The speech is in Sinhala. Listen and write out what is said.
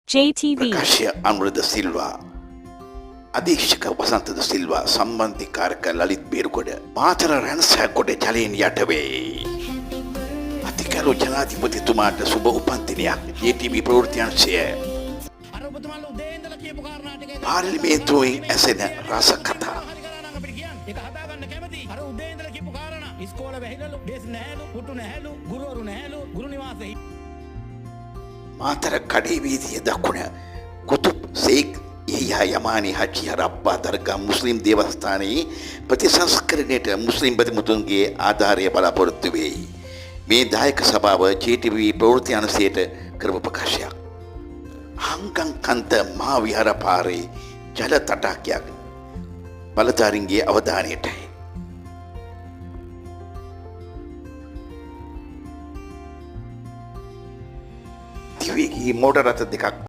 JTV ප්‍රකාශය අනුරද සිල්වා අධීක්ෂක වසන්ත ද සිල්වා සම්බන්ධීකාරක ලලිත් බේරුගොඩ මාතර රැන්සෑගොඩ ජලයෙන් යට වේ. අතිකරු ජනාධිපතිතුමාට සුබ උපන්දිනයක්. JTV ප්‍රවෘත්ති අංශය. පාර්ලිමේන්තුවෙන් ඇසෙන රස කතා. මාතර කඩේ වීදිය දකුණ කුතුබ් සේක් යහියා යමානි හජි හරප්පා දර්ගා මුස්ලිම් දේවස්ථානයේ ප්‍රතිසංස්කරණයට මුස්ලිම් බදමුතුන්ගේ ආධාරය බලාපොරොත්තු වෙයි. මේ දායක සභාව JTV ප්‍රවෘත්ති අංශයට කරපු ප්‍රකාශයක්. හංගං කන්ත මහා විහාර පාරේ ජල තටාකයක් බලධාරීන්ගේ අවධානයටයි. දිවිගේ මෝටර රථ දෙකක්